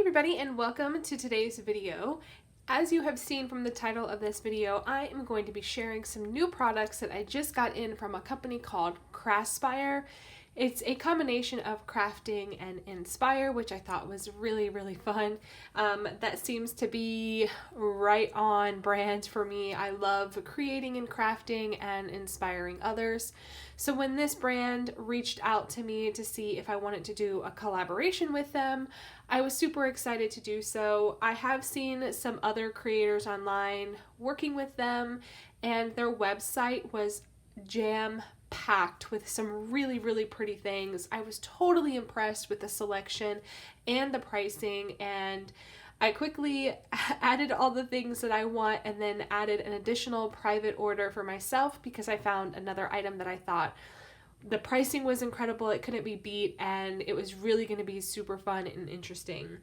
everybody, and welcome to today's video. As you have seen from the title of this video, I am going to be sharing some new products that I just got in from a company called Craspire. It's a combination of crafting and inspire, which I thought was really fun. That seems to be right on brand for me. I love creating and crafting and inspiring others. So when this brand reached out to me to see if I wanted to do a collaboration with them, I was super excited to do so. I have seen some other creators online working with them, and their website was jam-packed with some really pretty things. I was totally impressed with the selection and the pricing, and I quickly added all the things that I want and then added an additional private order for myself because I found another item that I thought the pricing was incredible, it couldn't be beat, and it was really going to be super fun and interesting.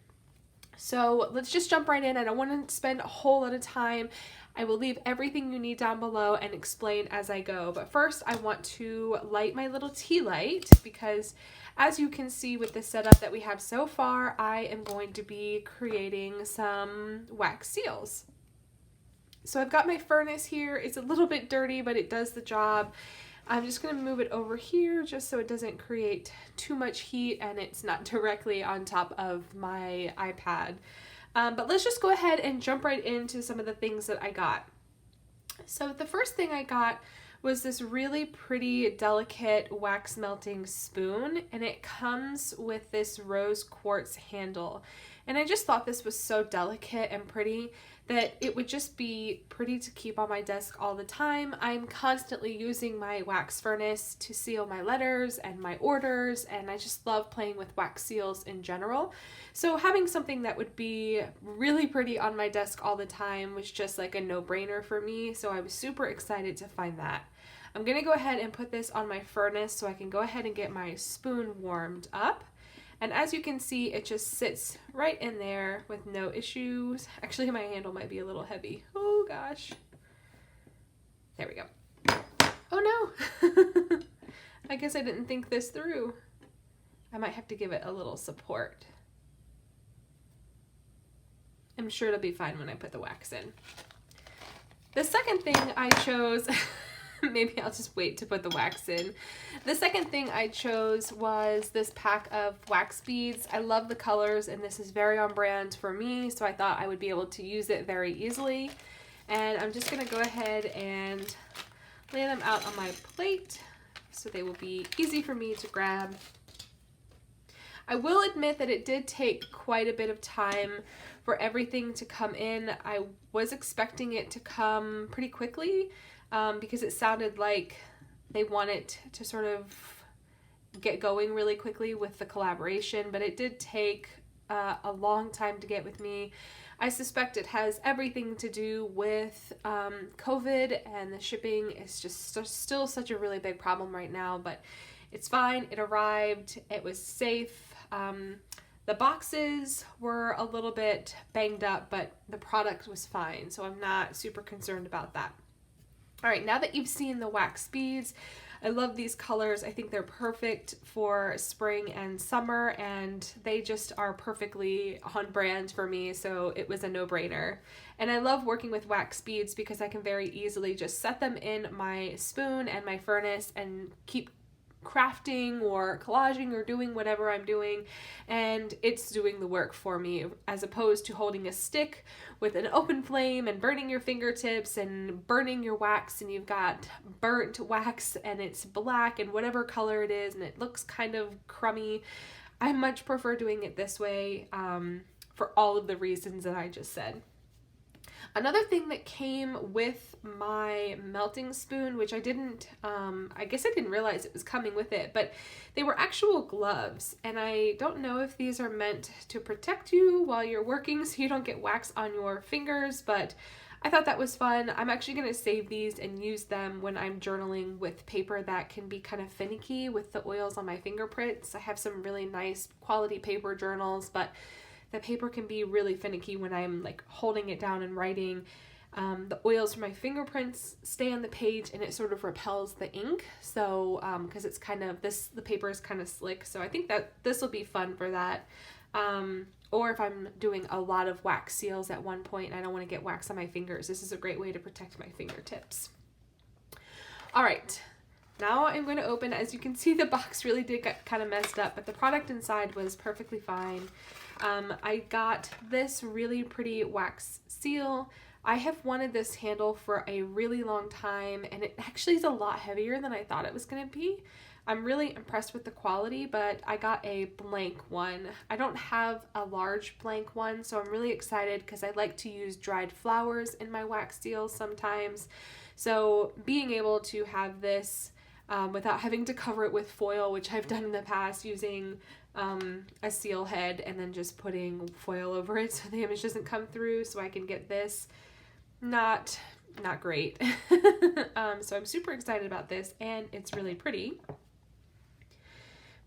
So let's just jump right in. I don't want to spend a whole lot of time. I will leave everything you need down below and explain as I go. But first I want to light my little tea light because as you can see with the setup that we have so far, I am going to be creating some wax seals. So I've got my furnace here. It's a little bit dirty, but it does the job. I'm just going to move it over here just so it doesn't create too much heat and it's not directly on top of my iPad. But let's just go ahead and jump right into some of the things that I got. So the first thing I got was this really pretty delicate wax melting spoon, and it comes with this rose quartz handle. And I just thought this was so delicate and pretty that it would just be pretty to keep on my desk all the time. I'm constantly using my wax furnace to seal my letters and my orders, and I just love playing with wax seals in general. So having something that would be really pretty on my desk all the time was just like a no-brainer for me, so I was super excited to find that. I'm gonna go ahead and put this on my furnace so I can go ahead and get my spoon warmed up. And as you can see, it just sits right in there with no issues. Actually, my handle might be a little heavy. Oh gosh. There we go. Oh no. I guess I didn't think this through. I might have to give it a little support. I'm sure it'll be fine when I put the wax in. The second thing I chose... Maybe I'll just wait to put the wax in. The second thing I chose was this pack of wax beads. I love the colors and this is very on brand for me, so I thought I would be able to use it very easily. And I'm just going to go ahead and lay them out on my plate so they will be easy for me to grab. I will admit that it did take quite a bit of time for everything to come in. I was expecting it to come pretty quickly, because it sounded like they wanted to sort of get going really quickly with the collaboration, but it did take a long time to get with me. I suspect it has everything to do with COVID, and the shipping is just still such a really big problem right now, but it's fine. It arrived. It was safe. The boxes were a little bit banged up, but the product was fine, so I'm not super concerned about that. All right, now that you've seen the wax beads, I love these colors. I think they're perfect for spring and summer, and they just are perfectly on brand for me, so it was a no-brainer. And I love working with wax beads because I can very easily just set them in my spoon and my furnace and keep crafting or collaging or doing whatever I'm doing, and it's doing the work for me, as opposed to holding a stick with an open flame and burning your fingertips and burning your wax, and you've got burnt wax and it's black and whatever color it is and it looks kind of crummy. I much prefer doing it this way, for all of the reasons that I just said. Another thing that came with my melting spoon, which I didn't, I guess I didn't realize it was coming with it, but they were actual gloves. And I don't know if these are meant to protect you while you're working so you don't get wax on your fingers, but I thought that was fun. I'm actually going to save these and use them when I'm journaling with paper that can be kind of finicky with the oils on my fingerprints. I have some really nice quality paper journals, but the paper can be really finicky when I'm like holding it down and writing. The oils from my fingerprints stay on the page and it sort of repels the ink. So, because it's kind of, the paper is kind of slick. So I think that this will be fun for that. or if I'm doing a lot of wax seals at one point and I don't want to get wax on my fingers. This is a great way to protect my fingertips. All right, now I'm going to open. As you can see, the box really did get kind of messed up, but the product inside was perfectly fine. I got this really pretty wax seal. I have wanted this handle for a really long time, and it actually is a lot heavier than I thought it was going to be. I'm really impressed with the quality, but I got a blank one. I don't have a large blank one, so I'm really excited because I like to use dried flowers in my wax seals sometimes. So being able to have this without having to cover it with foil, which I've done in the past using a seal head and then just putting foil over it so the image doesn't come through, so I can get this, not great. So I'm super excited about this, and it's really pretty.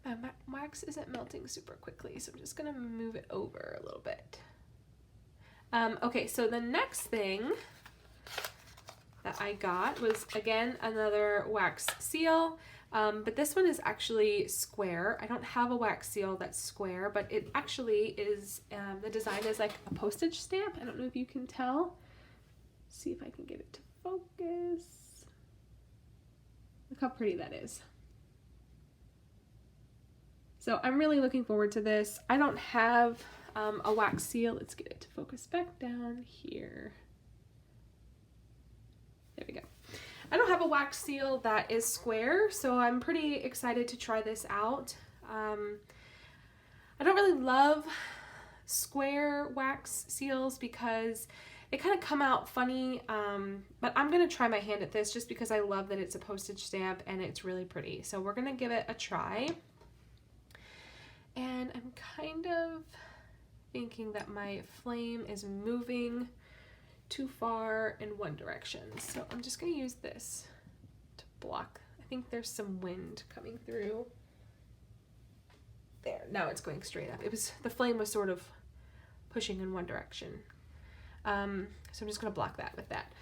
My wax isn't melting super quickly, so I'm just gonna move it over a little bit. Okay, so the next thing that I got was, again, another wax seal, but this one is actually square. I don't have a wax seal that's square, but it actually is, the design is like a postage stamp. I don't know if you can tell. See if I can get it to focus. Look how pretty that is. So I'm really looking forward to this. I don't have a wax seal. Let's get it to focus back down here. There we go. I don't have a wax seal that is square, so I'm pretty excited to try this out. I don't really love square wax seals because they kind of come out funny, but I'm going to try my hand at this just because I love that it's a postage stamp and it's really pretty. So we're going to give it a try. And I'm kind of thinking that my flame is moving too far in one direction. So I'm just going to use this to block. I think there's some wind coming through. There, now it's going straight up. The flame was sort of pushing in one direction. So I'm just going to block that with that.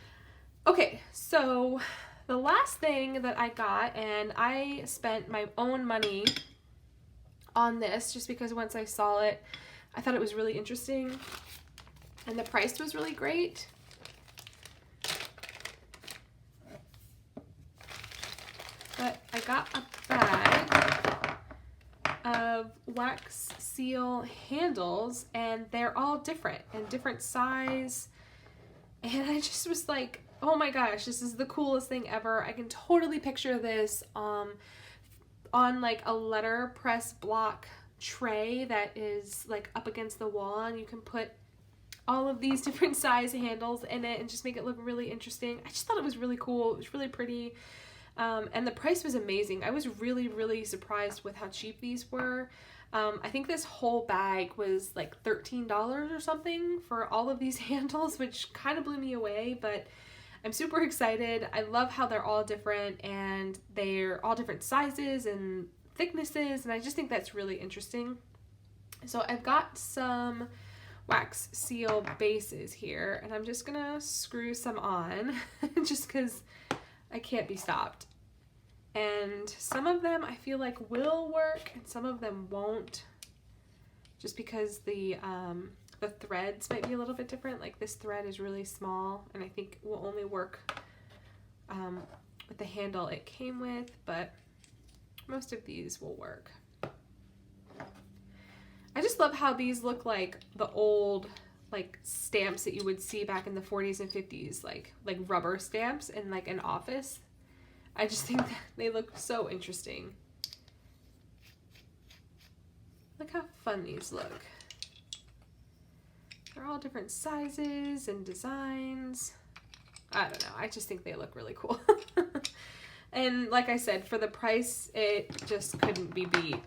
Okay, so the last thing that I got, and I spent my own money on this just because once I saw it, I thought it was really interesting and the price was really great. But I got a bag of wax seal handles, and they're all different and different size, and I just was like, oh my gosh, this is the coolest thing ever. I can totally picture this on like a letter press block tray that is like up against the wall, and you can put all of these different size handles in it and just make it look really interesting. I just thought it was really cool. It was really pretty. And the price was amazing. I was really surprised with how cheap these were. I think this whole bag was like $13 or something for all of these handles, which kind of blew me away, but I'm super excited. I love how they're all different and they're all different sizes and thicknesses, and I just think that's really interesting. So I've got some wax seal bases here, and I'm just gonna screw some on just because I can't be stopped. And some of them I feel like will work and some of them won't, just because the threads might be a little bit different. Like this thread is really small and I think will only work with the handle it came with, but most of these will work. I just love how these look like the old like stamps that you would see back in the 40s and 50s, like rubber stamps in like an office. I just think that they look so interesting. Look how fun these look. They're all different sizes and designs. I don't know, I just think they look really cool. And like I said, for the price, it just couldn't be beat.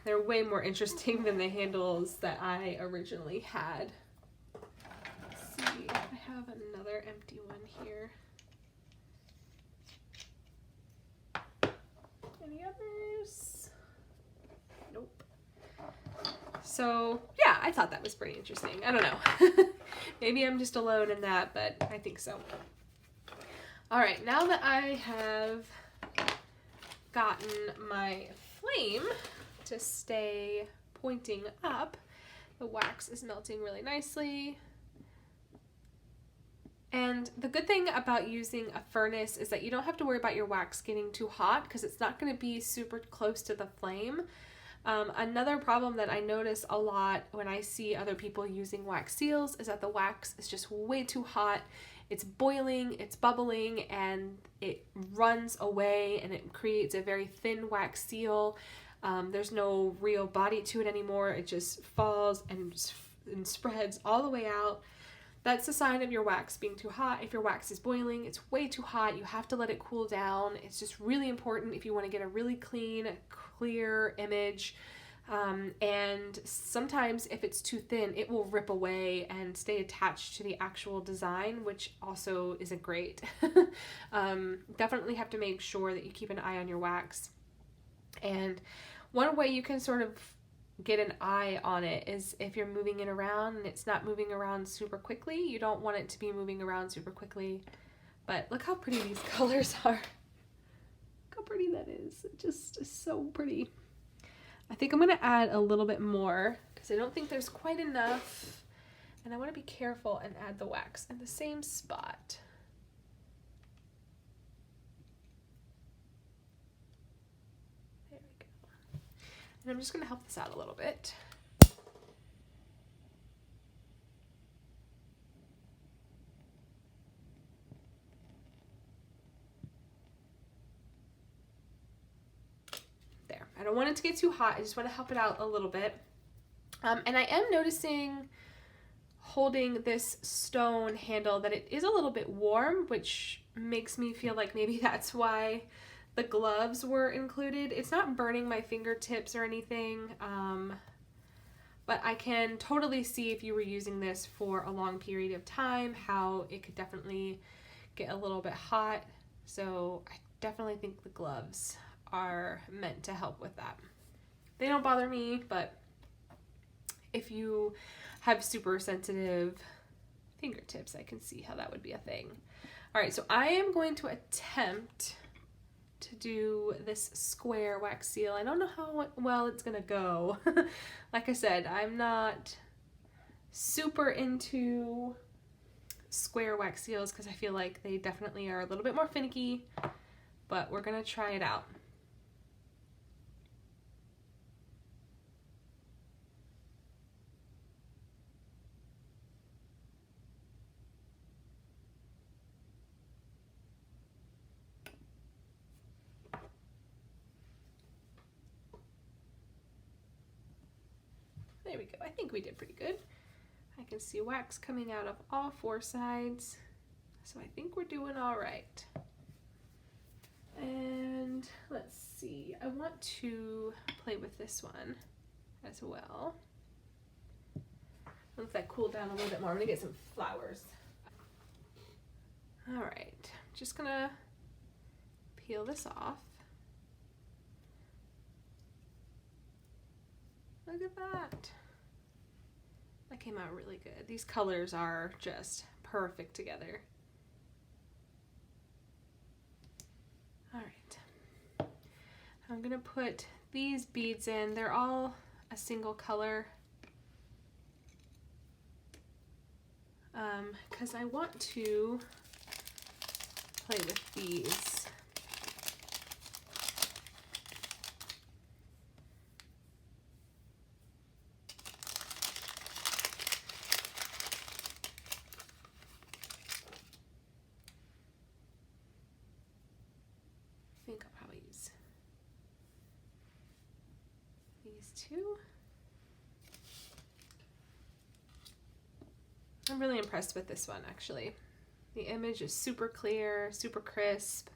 They're way more interesting than the handles that I originally had. Let's see, I have another empty one here. Any others? Nope. So yeah, I thought that was pretty interesting. I don't know. Maybe I'm just alone in that, but I think so. All right, now that I have gotten my flame to stay pointing up. The wax is melting really nicely. And the good thing about using a furnace is that you don't have to worry about your wax getting too hot because it's not going to be super close to the flame. Another problem that I notice a lot when I see other people using wax seals is that the wax is just way too hot. It's boiling, it's bubbling, and it runs away and it creates a very thin wax seal. There's no real body to it anymore. It just falls and spreads all the way out. That's a sign of your wax being too hot. If your wax is boiling, it's way too hot. You have to let it cool down. It's just really important if you want to get a really clean, clear image. And sometimes if it's too thin, it will rip away and stay attached to the actual design, which also isn't great. Definitely have to make sure that you keep an eye on your wax. And one way you can sort of get an eye on it is if you're moving it around and it's not moving around super quickly. You don't want it to be moving around super quickly. But look how pretty these colors are. Look how pretty that is. It just is so pretty. I think I'm going to add a little bit more because I don't think there's quite enough. And I want to be careful and add the wax in the same spot. There we go. And I'm just going to help this out a little bit. I don't want it to get too hot. I just want to help it out a little bit. And I am noticing holding this stone handle that it is a little bit warm, which makes me feel like maybe that's why the gloves were included. It's not burning my fingertips or anything, but I can totally see if you were using this for a long period of time, how it could definitely get a little bit hot. So I definitely think the gloves are meant to help with that. They don't bother me, but if you have super sensitive fingertips, I can see how that would be a thing. All right, so I am going to attempt to do this square wax seal. I don't know how well it's gonna go. Like I said, I'm not super into square wax seals because I feel like they definitely are a little bit more finicky, but we're gonna try it out. There we go. I think we did pretty good. I can see wax coming out of all four sides. So I think we're doing all right. And let's see. I want to play with this one as well. Let that cool down a little bit more. I'm gonna get some flowers. All right. Just gonna peel this off. Look at that. That came out really good. These colors are just perfect together. All right. I'm gonna put these beads in. They're all a single color because I want to play with these. I think I'll probably use these two. I'm really impressed with this one, actually. The image is super clear, super crisp,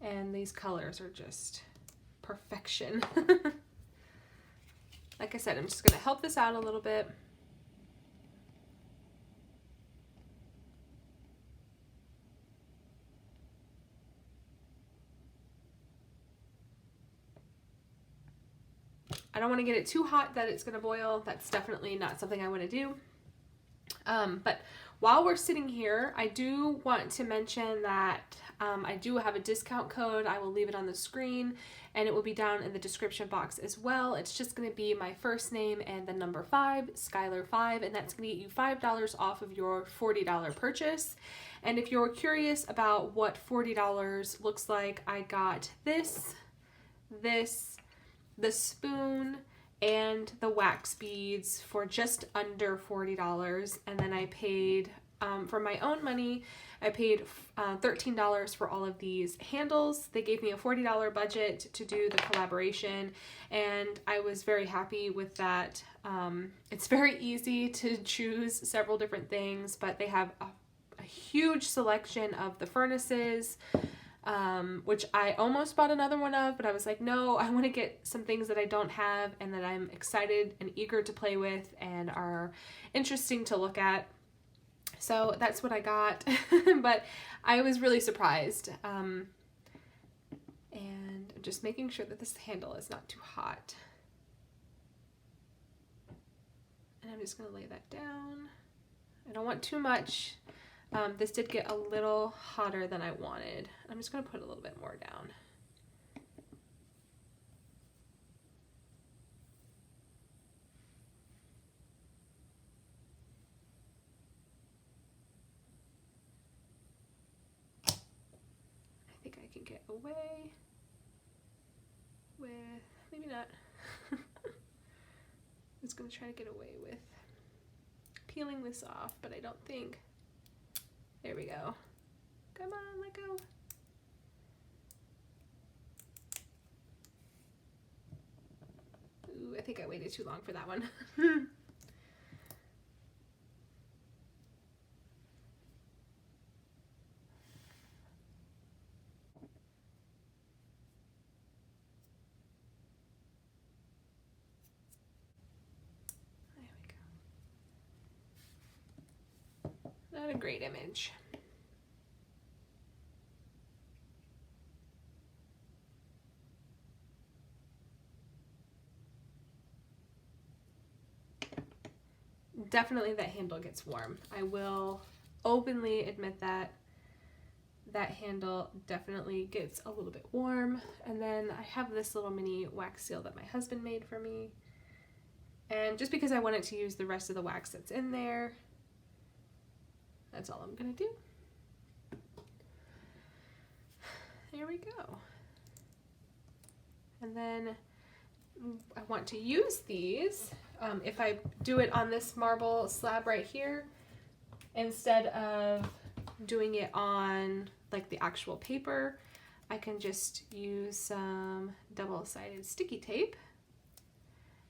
and these colors are just perfection. Like I said, I'm just going to help this out a little bit. I don't want to get it too hot that it's going to boil. That's definitely not something I want to do. But while we're sitting here, I do want to mention that I do have a discount code. I will leave it on the screen and it will be down in the description box as well. It's just going to be my first name and the number 5, Skylar5, and that's going to get you $5 off of your $40 purchase. And if you're curious about what $40 looks like, I got this, the spoon, and the wax beads for just under $40. And then I paid, for my own money, I paid $13 for all of these handles. They gave me a $40 budget to do the collaboration, and I was very happy with that. It's very easy to choose several different things, but they have a huge selection of the furnaces, which I almost bought another one of, but I was like, no, I want to get some things that I don't have and that I'm excited and eager to play with and are interesting to look at. So that's what I got, but I was really surprised. And I'm just making sure that this handle is not too hot. And I'm just going to lay that down. I don't want too much. This did get a little hotter than I wanted. I'm just going to put a little bit more down. I think I can get away with, maybe not. I'm just going to try to get away with peeling this off, but I don't think. There we go. Come on, let go. Ooh, I think I waited too long for that one. Not a great image. Definitely that handle gets warm. I will openly admit that that handle definitely gets a little bit warm. And then I have this little mini wax seal that my husband made for me. And just because I wanted to use the rest of the wax that's in there, that's all I'm gonna do. There we go. And then I want to use these. If I do it on this marble slab right here, instead of doing it on like the actual paper, I can just use some double-sided sticky tape,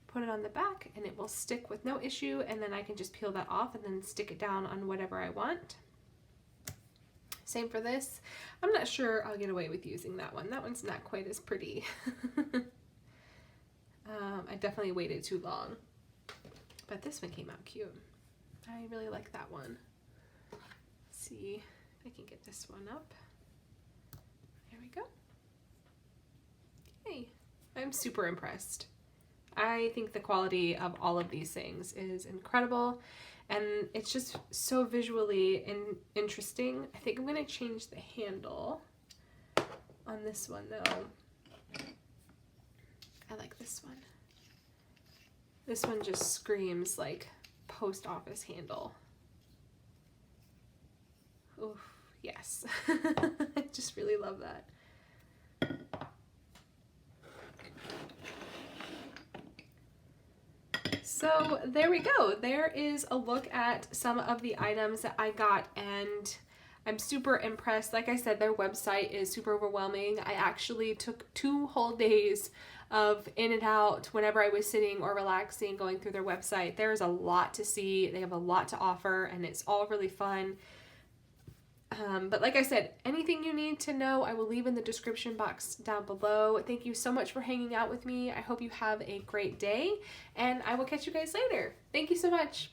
put it on the back, and it will stick with no issue, and then I can just peel that off and then stick it down on whatever I want. Same for this. I'm not sure I'll get away with using that one. That one's not quite as pretty. I definitely waited too long, but this one came out cute. I really like that one. Let's see if I can get this one up. There we go. Yay. I'm super impressed. I think the quality of all of these things is incredible, and it's just so visually interesting. I think I'm going to change the handle on this one though. I like this one. This one just screams like post office handle. Oof, yes. I just really love that. So there we go. There is a look at some of the items that I got, and I'm super impressed. Like I said, their website is super overwhelming. I actually took 2 whole days of in and out whenever I was sitting or relaxing going through their website. There's a lot to see. They have a lot to offer, and it's all really fun. But like I said, anything you need to know, I will leave in the description box down below. Thank you so much for hanging out with me. I hope you have a great day, and I will catch you guys later. Thank you so much.